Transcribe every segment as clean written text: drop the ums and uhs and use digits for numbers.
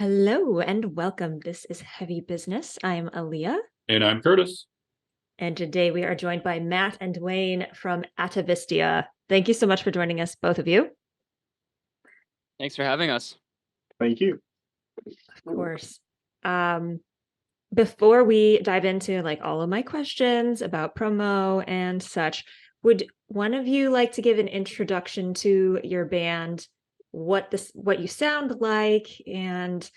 Hello and welcome. This is Heavy Business. I'm Aaliyah, And I'm Curtis. and today we are joined by Matt and Dwayne from Atavistia. Thank you so much for joining us, both of you. Thanks for having us. Thank you. Of course. Before we dive into all of my questions about promo and such, would one of you like to give an introduction to your band, what you sound like, and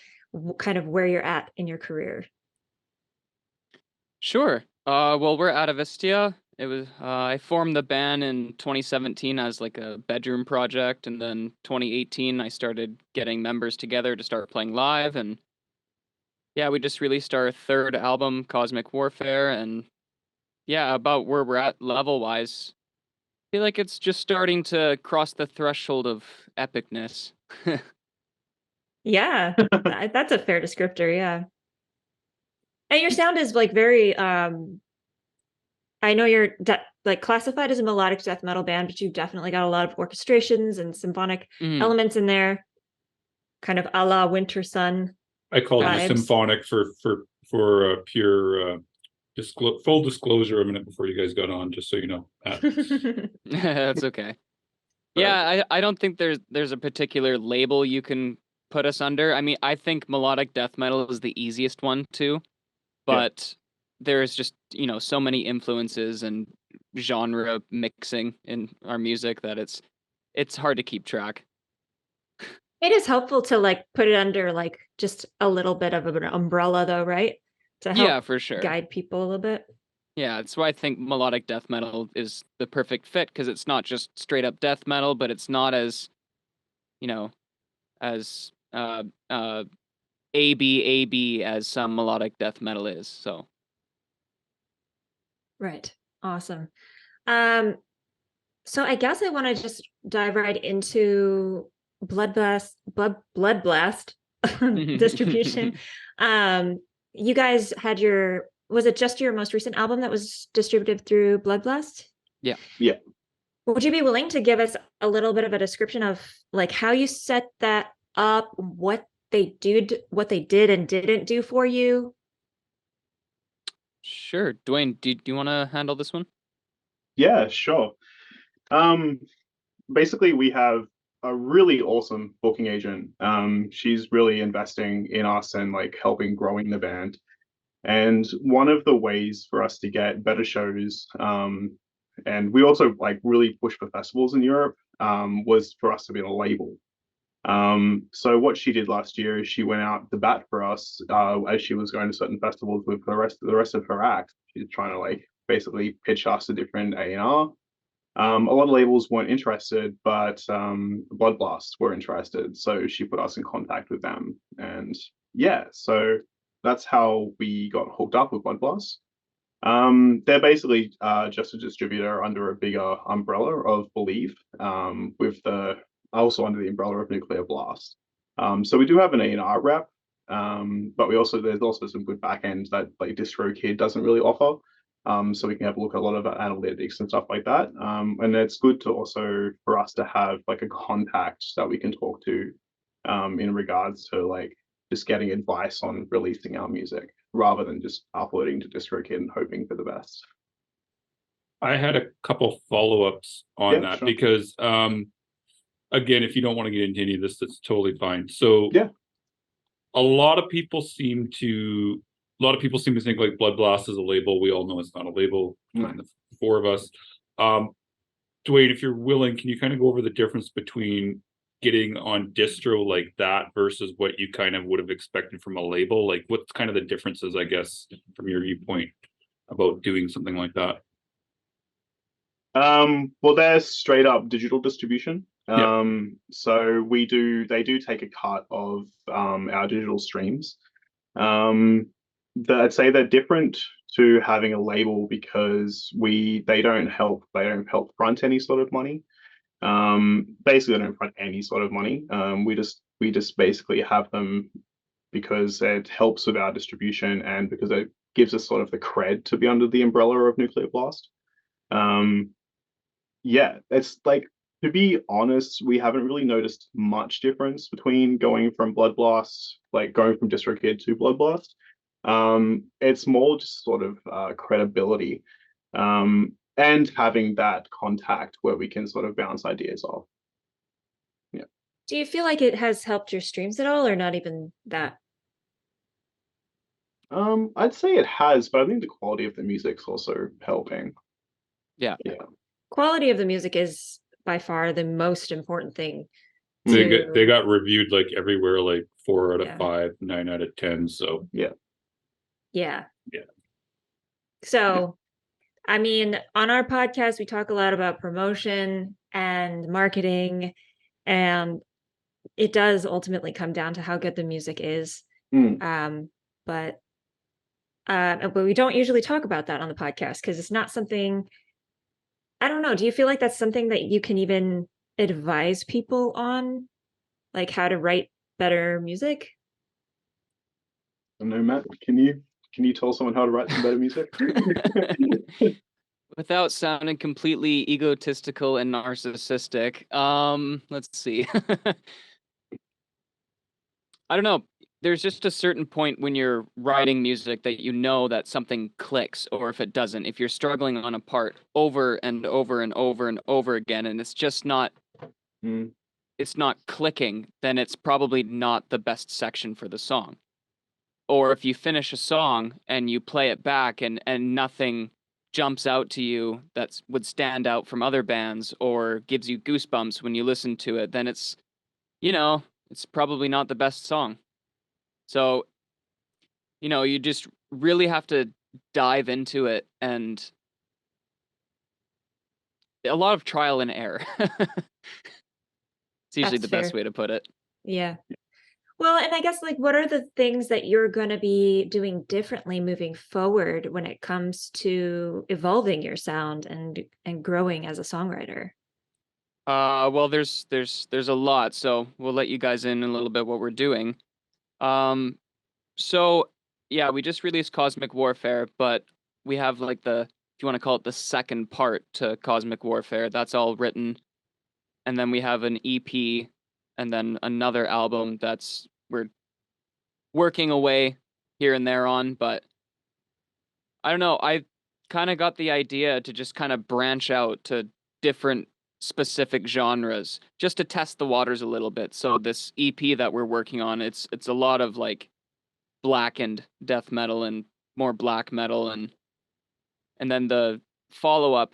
kind of where you're at in your career? Sure. Well, we're Atavistia. It was I formed the band in 2017 as like a bedroom project, and then 2018 I started getting members together to start playing live, and yeah, we just released our third album, Cosmic Warfare, and yeah, about where we're at level-wise, I feel like it's just starting to cross the threshold of epicness. Yeah, that's a fair descriptor. Yeah. And your sound is very I know you're classified as a melodic death metal band, but you've definitely got a lot of orchestrations and symphonic elements in there, kind of a la Winter Sun. I call it symphonic for pure full disclosure a minute before you guys got on, just so you know. That's okay. Yeah, I don't think there's a particular label you can put us under. I mean, I think melodic death metal is the easiest one too, but there's just, so many influences and genre mixing in our music that it's hard to keep track. It is helpful to put it under just a little bit of an umbrella though, right? To help for sure. guide people a little bit. Yeah, that's why I think melodic death metal is the perfect fit, because it's not just straight up death metal, but it's not as, as AB as some melodic death metal is. So right. Awesome. So I guess I want to just dive right into Bloodblast distribution. You guys had was it just your most recent album that was distributed through Bloodblast? Yeah. Would you be willing to give us a little bit of a description of how you set that up, what they did and didn't do for you? Sure. Dwayne, do you want to handle this one? Yeah, sure. Basically, we have a really awesome booking agent. She's really investing in us and helping growing the band. And one of the ways for us to get better shows, and we also really push for festivals in Europe, was for us to be on a label. So what she did last year is she went out to bat for us as she was going to certain festivals with the rest of her act. She's trying to basically pitch us a different A&R. A lot of labels weren't interested, but Bloodblast were interested, so she put us in contact with them, and yeah, so that's how we got hooked up with Bloodblast. They're basically just a distributor under a bigger umbrella of Believe, with also under the umbrella of Nuclear Blast. So we do have an A&R rep, but there's also some good back end that DistroKid doesn't really offer. So we can have a look at a lot of analytics and stuff like that. And it's good to also for us to have a contact that we can talk to in regards to just getting advice on releasing our music rather than just uploading to DistroKid and hoping for the best. I had a couple follow-ups on that, sure. Because again, if you don't want to get into any of this, that's totally fine. So a lot of people seem to think Bloodblast is a label. We all know it's not a label. Kind of four of us. Dwayne, if you're willing, can you kind of go over the difference between getting on distro like that versus what you kind of would have expected from a label? What's kind of the differences, I guess, from your viewpoint about doing something like that? Well, they're straight up digital distribution. So they do take a cut of our digital streams. I'd say they're different to having a label because they don't help front any sort of money. Basically, they don't front any sort of money. We just basically have them because it helps with our distribution and because it gives us sort of the cred to be under the umbrella of Nuclear Blast. It's To be honest, we haven't really noticed much difference between going from Bloodblast, like going from DistroKid to Bloodblast. It's more just sort of credibility, and having that contact where we can sort of bounce ideas off. Yeah. Do you feel like it has helped your streams at all, or not even that? I'd say it has, but I think the quality of the music's also helping. Yeah. Quality of the music is by far the most important thing. They got reviewed like everywhere, like 4 out of Yeah. 5, 9 out of 10. So yeah. So, I mean, on our podcast, we talk a lot about promotion and marketing, and it does ultimately come down to how good the music is. But we don't usually talk about that on the podcast because it's not something. I don't know. Do you feel like that's something that you can even advise people on, like how to write better music? I don't know, Matt. Can you tell someone how to write some better music? Without sounding completely egotistical and narcissistic, let's see. I don't know. There's just a certain point when you're writing music that you know that something clicks, or if it doesn't, if you're struggling on a part over and over and over and over again, and it's just not, it's not clicking, then it's probably not the best section for the song. Or if you finish a song and you play it back and nothing jumps out to you that would stand out from other bands or gives you goosebumps when you listen to it, then it's, it's probably not the best song. So, you just really have to dive into it, and a lot of trial and error. It's usually the best way to put it. Yeah. Well, and I guess, like, what are the things that you're going to be doing differently moving forward when it comes to evolving your sound and growing as a songwriter? Well, there's a lot, so we'll let you guys in a little bit what we're doing. So yeah, we just released Cosmic Warfare, but we have like if you want to call it the second part to Cosmic Warfare, that's all written. And then we have an EP and then another album we're working away here and there on, but I don't know. I kind of got the idea to just kind of branch out to different specific genres just to test the waters a little bit. So this EP that we're working on, it's a lot of like blackened death metal and more black metal, and then the follow-up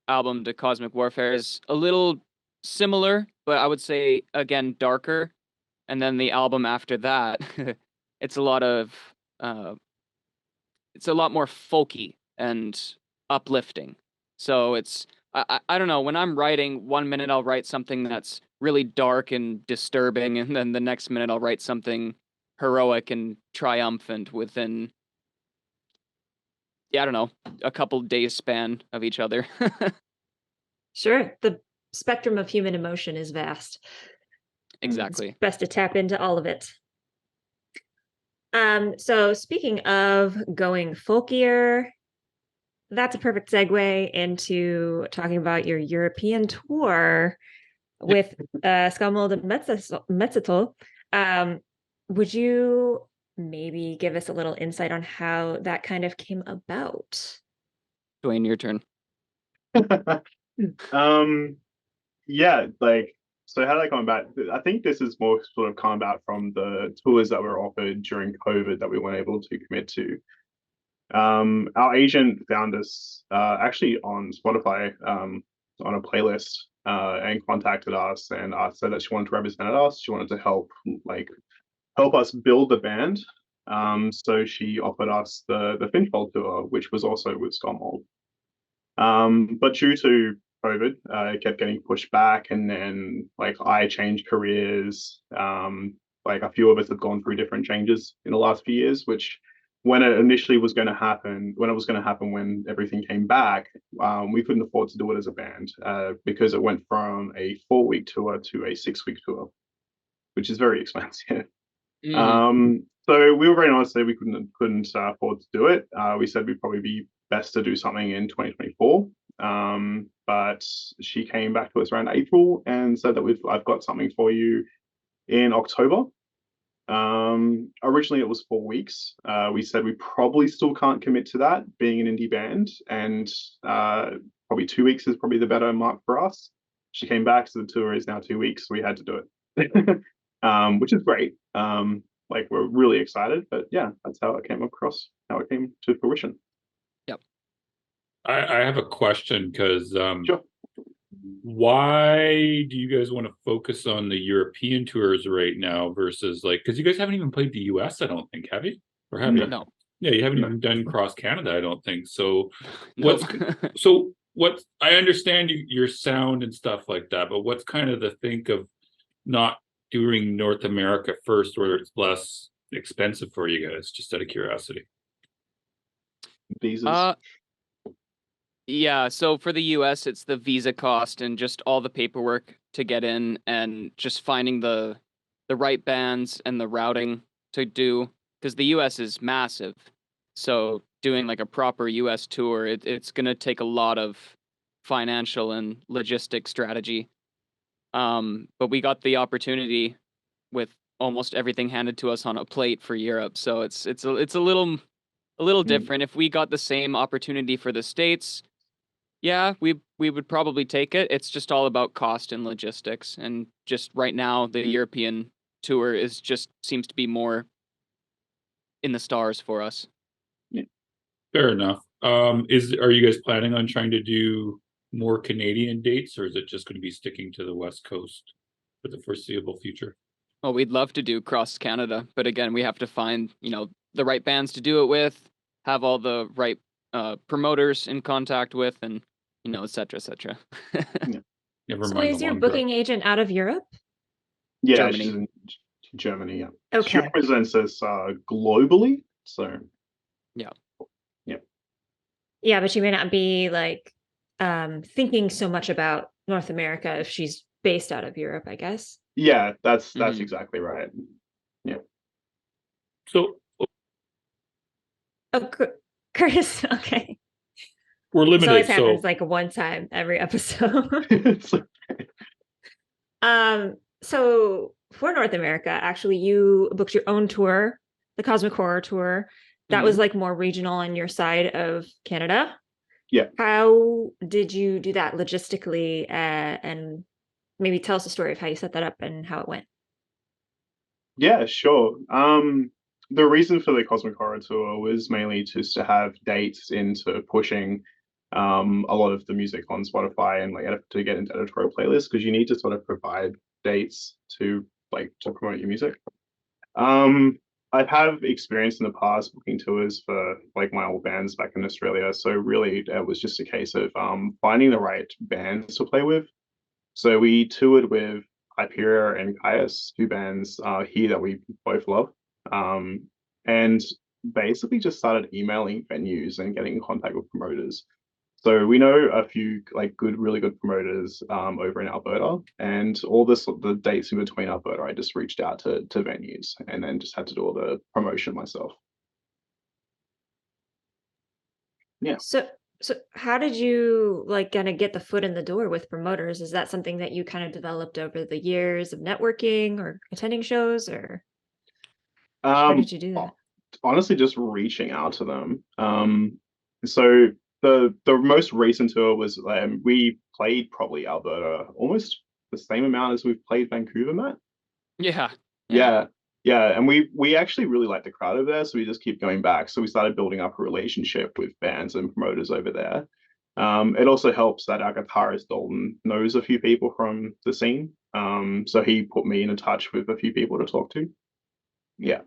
album to Cosmic Warfare is a little similar, but I would say again darker. And then the album after that, it's a lot more folky and uplifting. So it's I don't know, when I'm writing, 1 minute I'll write something that's really dark and disturbing, and then the next minute I'll write something heroic and triumphant within, I don't know, a couple days span of each other. Sure. The spectrum of human emotion is vast. Exactly. It's best to tap into all of it. So speaking of going folkier, that's a perfect segue into talking about your European tour with Skálmöld Metsatöll. Would you maybe give us a little insight on how that kind of came about? Dwayne, your turn. Yeah, so how did I come about? I think this is more sort of come about from the tours that were offered during COVID that we weren't able to commit to. Our agent found us actually on Spotify on a playlist and contacted us and said that she wanted to represent us. She wanted to help us build the band. So she offered us the Finchfold tour, which was also with Skálmöld. But due to COVID, it kept getting pushed back, and then I changed careers. A few of us have gone through different changes in the last few years, which when it was going to happen when everything came back, we couldn't afford to do it as a band because it went from a 4-week tour to a 6-week tour, which is very expensive. So we were very honest that we couldn't afford to do it. We said we'd probably be best to do something in 2024. but she came back to us around April and said that I've got something for you in October. Originally it was 4 weeks. We said we probably still can't commit to that, being an indie band, and probably 2 weeks is probably the better mark for us. She came back, so the tour is now 2 weeks. So we had to do it, which is great. Like, we're really excited, but yeah, that's how it came to fruition. Yep. I have a question, because Sure. why do you guys want to focus on the European tours right now versus, like, because you guys haven't even played the US, I don't think, have you? Or have you? No. Yeah, you haven't No. even done cross Canada, I don't think. So No. what's I understand your sound and stuff like that, but what's kind of the think of not doing North America first, where it's less expensive for you guys, just out of curiosity? Visas. Yeah, so for the US, it's the visa cost and just all the paperwork to get in, and just finding the right bands and the routing to do, because the US is massive. So doing like a proper US tour, it's going to take a lot of financial and logistic strategy. But we got the opportunity with almost everything handed to us on a plate for Europe. So it's a little different. If we got the same opportunity for the States, yeah, we would probably take it. It's just all about cost and logistics. And just right now, the European tour seems to be more in the stars for us. Fair enough. Are you guys planning on trying to do more Canadian dates, or is it just going to be sticking to the West Coast for the foreseeable future? Well, we'd love to do cross Canada, but again, we have to find, the right bands to do it with, have all the right promoters in contact with, and et cetera, et cetera. Never So mind. is your booking agent out of Europe? Yeah, Germany. she's in Germany. Yeah. Okay. She represents us globally. So. Yeah. Yeah. Yeah, but she may not be like thinking so much about North America if she's based out of Europe, I guess. Yeah, that's exactly right. Yeah. So. Oh, Curtis. Okay. We're limited. This always happens like one time every episode. So for North America, actually, you booked your own tour, the Cosmic Horror Tour. That was like more regional on your side of Canada. Yeah. How did you do that logistically? And maybe tell us a story of how you set that up and how it went. Yeah, sure. The reason for the Cosmic Horror Tour was mainly just to have dates into pushing a lot of the music on Spotify and like to get into editorial playlists, because you need to sort of provide dates to promote your music. I've had experience in the past booking tours for like my old bands back in Australia, so really it was just a case of finding the right bands to play with. So we toured with Hyperia and Caius, two bands here that we both love, and basically just started emailing venues and getting in contact with promoters. So we know a few really good promoters over in Alberta, and all the dates in between Alberta, I just reached out to venues and then just had to do all the promotion myself. Yeah. So how did you kind of get the foot in the door with promoters? Is that something that you kind of developed over the years of networking or attending shows, or how did you do that? Honestly, just reaching out to them. So the most recent tour was we played probably Alberta almost the same amount as we've played Vancouver, Matt. Yeah. And we actually really like the crowd over there, so we just keep going back. So we started building up a relationship with bands and promoters over there. It also helps that our guitarist Dalton knows a few people from the scene, so he put me in touch with a few people to talk to. Yeah.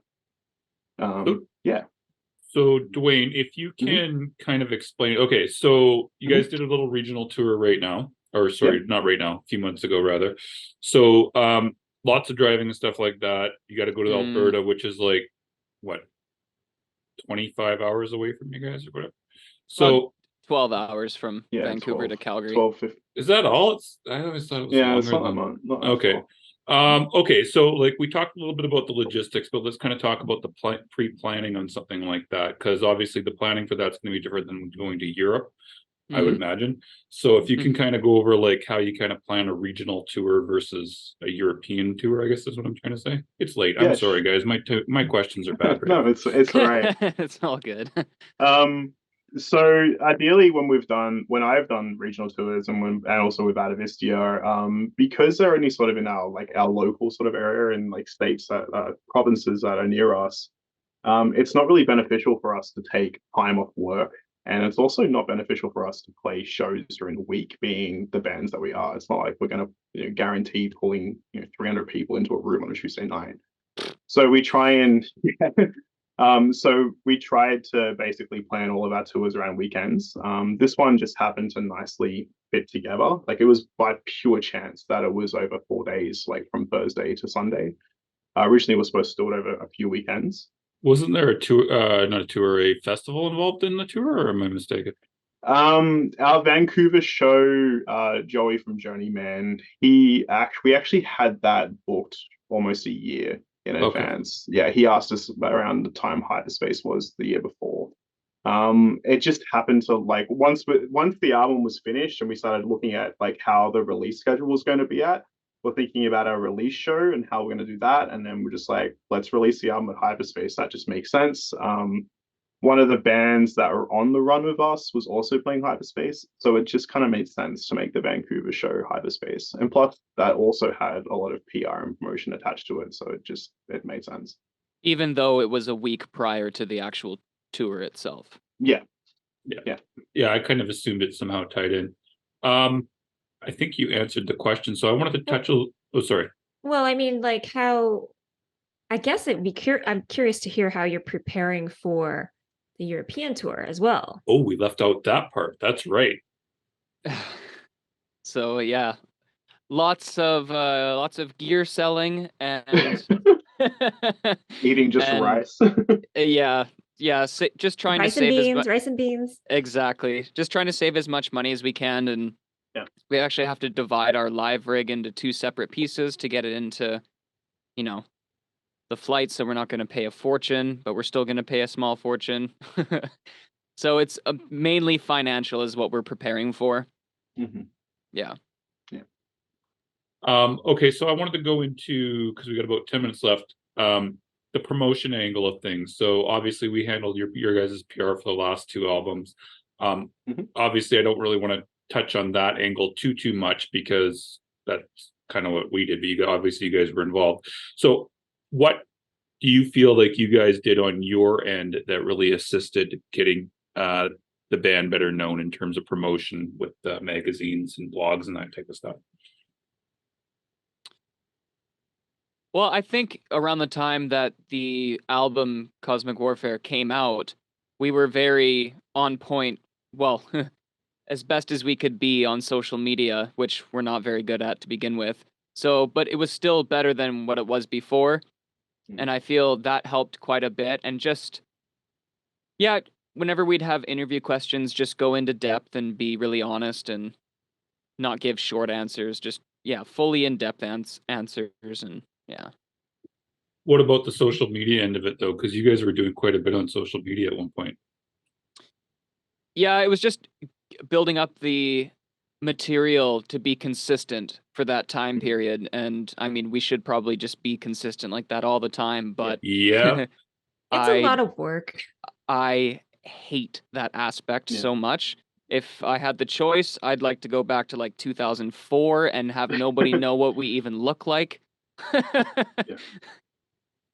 So Dwayne, if you can kind of explain, okay, so you guys did a little regional tour right now, or sorry, not right now, a few months ago rather. So lots of driving and stuff like that. You got to go to Alberta, which is like what, 25 hours away from you guys or whatever. So 12 hours from Vancouver 12, to Calgary. 12, 15. Is that all? I always thought it was longer it's not than that much. Okay. Okay, so we talked a little bit about the logistics, but let's kind of talk about the pre-planning on something like that, because obviously the planning for that's going to be different than going to Europe. I would imagine. So if you can kind of go over like how you kind of plan a regional tour versus a European tour, I guess is what I'm trying to say. It's late. I'm sorry, guys. My questions are bad. No, it's all right. It's all good. So ideally, when I've done regional tours and also with Atavistia, because they're only sort of in our local sort of area in like states that provinces that are near us, it's not really beneficial for us to take time off work. And it's also not beneficial for us to play shows during the week, being the bands that we are. It's not like we're going to guarantee pulling 300 people into a room on a Tuesday night. So we try and we tried to basically plan all of our tours around weekends. This one just happened to nicely fit together. Like it was by pure chance that it was over 4 days, like from Thursday to Sunday. Originally, it was supposed to do it over a few weekends. Wasn't there a tour, not a tour, a festival involved in the tour, or am I mistaken? Our Vancouver show, Joey from Journeyman, we actually had that booked almost a year in advance. Yeah, he asked us around the time Hyperspace was the year before. It just happened to like once the album was finished and we started looking at like how the release schedule was going to be at, we're thinking about our release show and how we're going to do that, and then we're just like, let's release the album at Hyperspace. That just makes sense. One of the bands that were on the run with us was also playing Hyperspace, so it just kind of made sense to make the Vancouver show Hyperspace. And plus, that also had a lot of PR and promotion attached to it, so it made sense. Even though it was a week prior to the actual tour itself. Yeah. I kind of assumed it somehow tied in. I think you answered the question, so I wanted to touch sorry. Well, I mean, like how, I guess I'm curious to hear how you're preparing for the European tour as well. Oh, we left out that part. That's right. So yeah, lots of gear selling and eating just rice. Just trying rice to save rice and beans. Exactly. Just trying to save as much money as we can, and we actually have to divide our live rig into 2 separate pieces to get it into, the flight. So we're not going to pay a fortune, but we're still going to pay a small fortune. So it's mainly financial is what we're preparing for. Mm-hmm. Yeah. Okay, so I wanted to go into, because we got about 10 minutes left, the promotion angle of things. So obviously we handled your guys' PR for the last 2 albums. Obviously I don't really want to touch on that angle too much because that's kind of what we did, but obviously you guys were involved. So what do you feel like you guys did on your end that really assisted getting the band better known in terms of promotion with magazines and blogs and that type of stuff? Well, I think around the time that the album Cosmic Warfare came out, we were very on point, well, as best as we could be on social media, which we're not very good at to begin with. So, but it was still better than what it was before. And I feel that helped quite a bit. And just, whenever we'd have interview questions, just go into depth and be really honest and not give short answers. Just, fully in-depth answers. And What about the social media end of it, though? Because you guys were doing quite a bit on social media at one point. Yeah, it was just building up the material to be consistent for that time period. And I mean, we should probably just be consistent like that all the time, but it's a lot of work. I hate that aspect so much. If I had the choice, I'd like to go back to like 2004 and have nobody know what we even look like.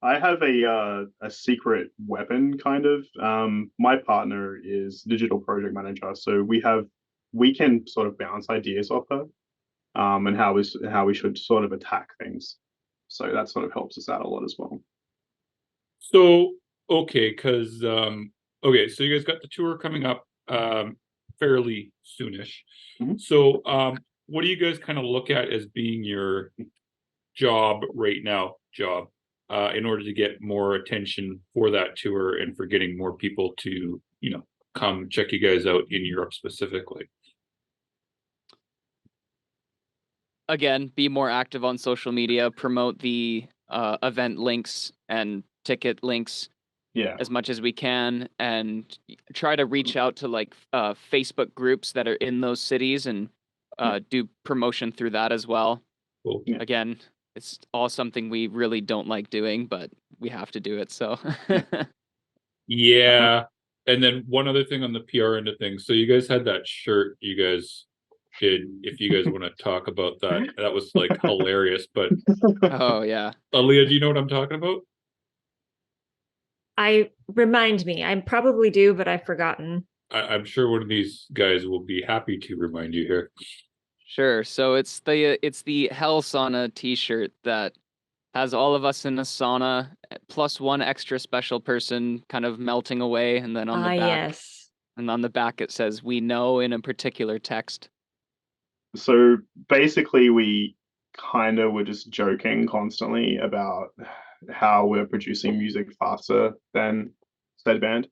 I have a secret weapon, kind of. My partner is digital project manager, so we can sort of bounce ideas off her, and how we should sort of attack things. So that sort of helps us out a lot as well. So because so you guys got the tour coming up fairly soonish. So what do you guys kind of look at as being your job right now? In order to get more attention for that tour and for getting more people to, come check you guys out in Europe specifically? Again, be more active on social media, promote the event links and ticket links. as much as we can, and try to reach out to like Facebook groups that are in those cities and do promotion through that as well. Cool. Yeah. Again, it's all something we really don't like doing, but we have to do it. So yeah. And then one other thing on the PR end of things. So you guys had that shirt you guys did. If you guys want to talk about that, that was like hilarious. But oh yeah, Aaliyah, do you know what I'm talking about? Remind me. I probably do, but I've forgotten. I'm sure one of these guys will be happy to remind you here. Sure. So it's the Hell Sauna T-shirt that has all of us in a sauna plus one extra special person kind of melting away, and then on the back, yes, and on the back it says "We know" in a particular text. So basically, we kind of were just joking constantly about how we're producing music faster than said band.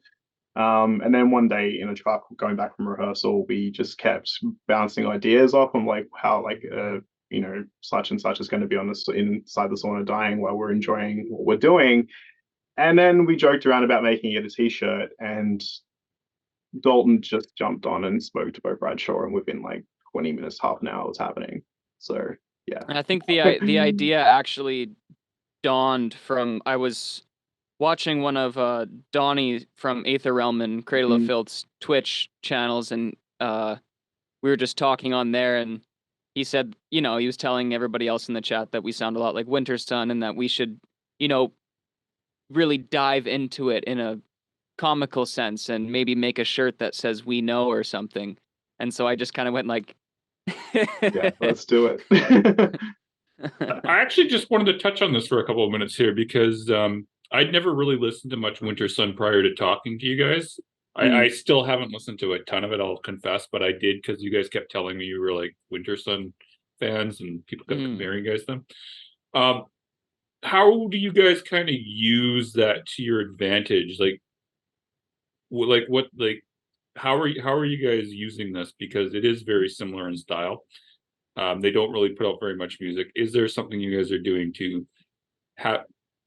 And then one day in a truck going back from rehearsal, we just kept bouncing ideas off on like how like such and such is going to be on this inside the sauna dying while we're enjoying what we're doing. And then we joked around about making it a t-shirt, and Dalton just jumped on and spoke to both Bradshaw, and within like 20 minutes, half an hour was happening. So yeah. And I think the idea actually dawned from, I was watching one of Donnie from Aether Realm and Cradle of Filth's Twitch channels, and we were just talking on there, and he said, he was telling everybody else in the chat that we sound a lot like Winter Sun, and that we should, really dive into it in a comical sense and maybe make a shirt that says "We know" or something. And so I just kind of went like, yeah, let's do it. I actually just wanted to touch on this for a couple of minutes here because I'd never really listened to much Winter Sun prior to talking to you guys. I still haven't listened to a ton of it, I'll confess, but I did because you guys kept telling me you were like Winter Sun fans and people kept comparing you guys to them. How do you guys kind of use that to your advantage? How are you guys using this? Because it is very similar in style. They don't really put out very much music. Is there something you guys are doing to have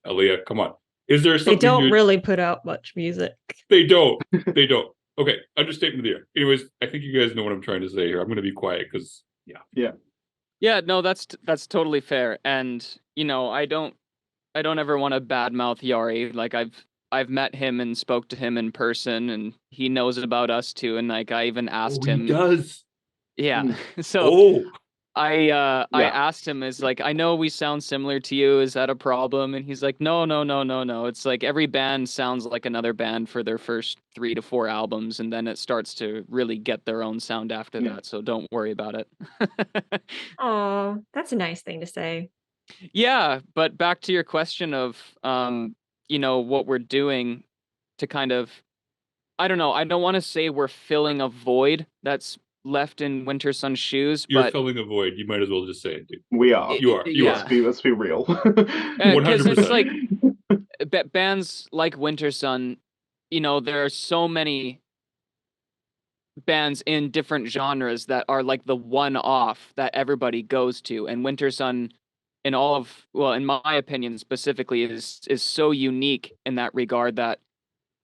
Aaliyah? Come on. Is there something they don't really put out much music? They don't. They don't. Okay, understatement of the year. Anyways, I think you guys know what I'm trying to say here. I'm going to be quiet because yeah. No, that's totally fair. And I don't ever want to badmouth Yari. Like I've met him and spoke to him in person, and he knows about us too. And like I even asked him. He does. Yeah. So I Yeah. asked him, is like, I know we sound similar to you. Is that a problem? And he's like, no. It's like every band sounds like another band for their first 3 to 4 albums, and then it starts to really get their own sound after that. So don't worry about it. Oh, that's a nice thing to say. Yeah, but back to your question of what we're doing to kind of, I don't know, I don't want to say we're filling a void that's left in Winter Sun's shoes. You're but filling a void. You might as well just say it, dude. We are. You are. You yeah. are. Let's be real. 'Cause it's 100%. like bands like Winter Sun, there are so many bands in different genres that are like the one-off that everybody goes to, and Winter Sun, in my opinion specifically, is so unique in that regard that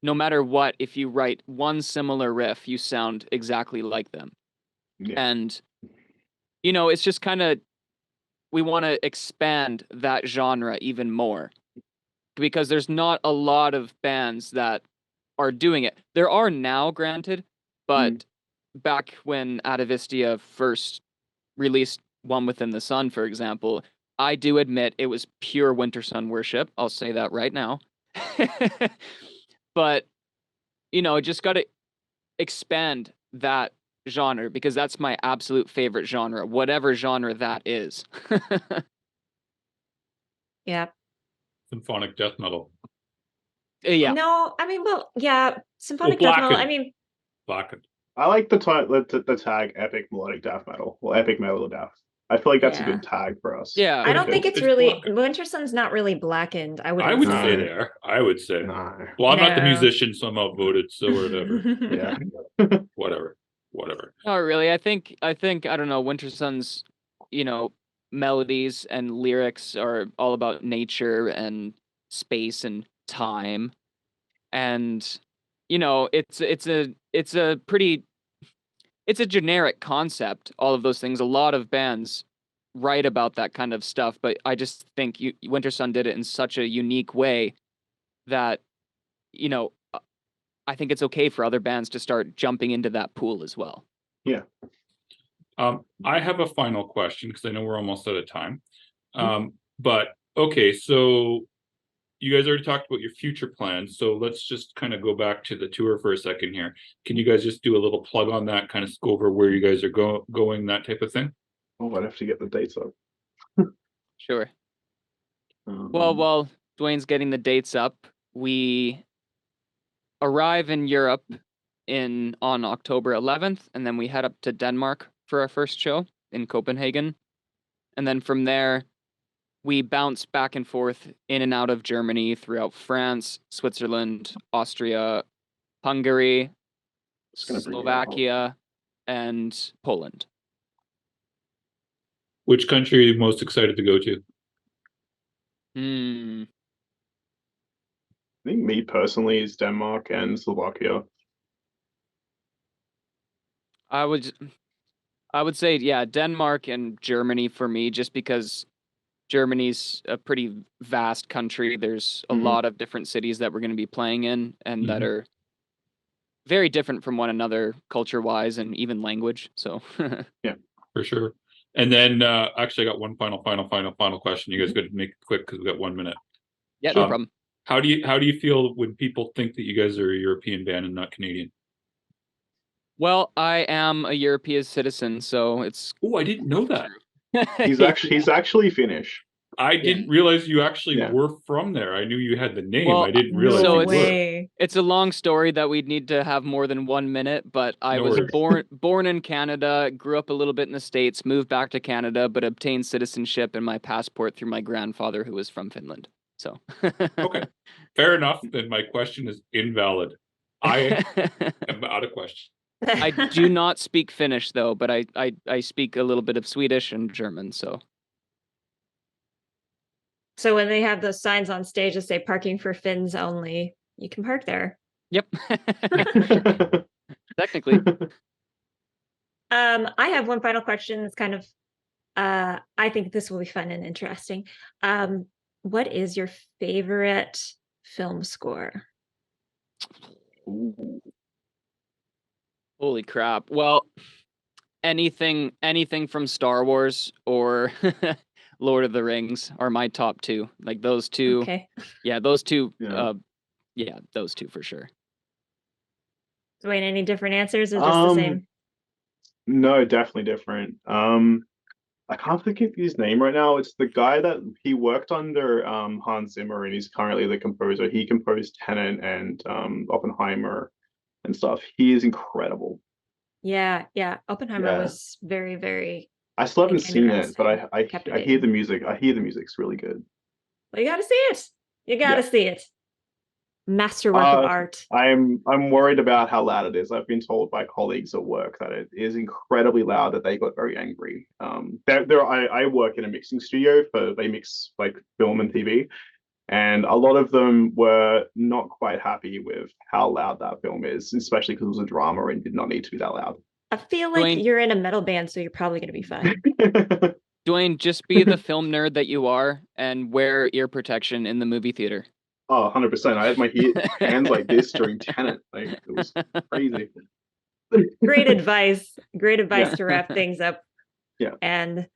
no matter what, if you write one similar riff, you sound exactly like them. Yeah. And it's just kind of, we want to expand that genre even more, because there's not a lot of bands that are doing it. There are now, granted, but back when Atavistia first released One Within the Sun, for example, I do admit it was pure Winter Sun worship. I'll say that right now. But, just got to expand that genre, because that's my absolute favorite genre, whatever genre that is. Yeah. Symphonic death metal. Yeah. No, I mean, well, yeah, symphonic death metal. I mean, Blackened. I like the tag epic melodic death metal, or epic metal death. I feel like that's a good tag for us. Yeah. I don't think it's really Blackened. Winter Sun's not really blackened. I would say they are. I would say. No. Well, I'm not the musician, so I'm outvoted. So whatever. Yeah. Whatever. Not really. I think I don't know. Winter Sun's, melodies and lyrics are all about nature and space and time. And, you know, it's a generic concept, all of those things. A lot of bands write about that kind of stuff, but I just think Winter Sun did it in such a unique way that, you know, I think it's okay for other bands to start jumping into that pool as well. Yeah. I have a final question because I know we're almost out of time. But okay, so you guys already talked about your future plans. So let's just kind of go back to the tour for a second here. Can you guys just do a little plug on that, kind of go over where you guys are going, that type of thing? Oh, I'd have to get the dates up. Sure. Well, while Dwayne's getting the dates up, we arrive in Europe on October 11th, and then we head up to Denmark for our first show in Copenhagen. And then from there, we bounce back and forth in and out of Germany, throughout France, Switzerland, Austria, Hungary, Slovakia, and Poland. Which country are you most excited to go to? I think me personally is Denmark and Slovakia. I would say, yeah, Denmark and Germany for me, just because Germany's a pretty vast country. There's a lot of different cities that we're going to be playing in, and that are very different from one another culture-wise and even language. So yeah, for sure. And then actually, I got one final question. You guys got to make it quick because we got 1 minute. Yeah, no problem. How do you feel when people think that you guys are a European band and not Canadian? Well, I am a European citizen, so it's. Oh, I didn't know that. He's actually Finnish. I didn't realize you actually were from there. I knew you had the name. Well, I didn't realize you were. It's a long story that we'd need to have more than 1 minute, but I was born in Canada, grew up a little bit in the States, moved back to Canada, but obtained citizenship and my passport through my grandfather, who was from Finland. So okay, fair enough. Then my question is invalid. I am out of question. I do not speak Finnish though, but I speak a little bit of Swedish and German. So when they have those signs on stage that say "parking for Finns only," you can park there. Yep. Technically. I have one final question. It's kind of, I think this will be fun and interesting. What is your favorite film score? Holy crap. Well, anything from Star Wars or Lord of the Rings are my top two. Like those two. Okay. Yeah, those two. Yeah, those two for sure. Dwayne, any different answers or just the same? No, definitely different. I can't think of his name right now. It's the guy that he worked under Hans Zimmer, and he's currently the composer. He composed Tenet and Oppenheimer and stuff. He is incredible. Yeah. Oppenheimer was very, very. I still haven't seen it, but I hear the music. I hear the music's really good. Well, you got to see it. You got to see it. Masterwork of art. I'm worried about how loud it is. I've been told by colleagues at work that it is incredibly loud, that they got very angry. I work in a mixing studio they mix like film and TV, and a lot of them were not quite happy with how loud that film is, especially because it was a drama and did not need to be that loud. I feel like Dwayne, you're in a metal band, so you're probably going to be fine. Dwayne, just be the film nerd that you are and wear ear protection in the movie theater. Oh, 100%. I had my hands like this during Tenet. Like, it was crazy. Great advice. Great advice to wrap things up. Yeah. And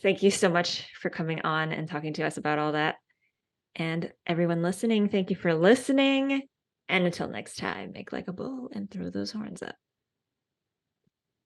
thank you so much for coming on and talking to us about all that. And everyone listening, thank you for listening. And until next time, make like a bull and throw those horns up.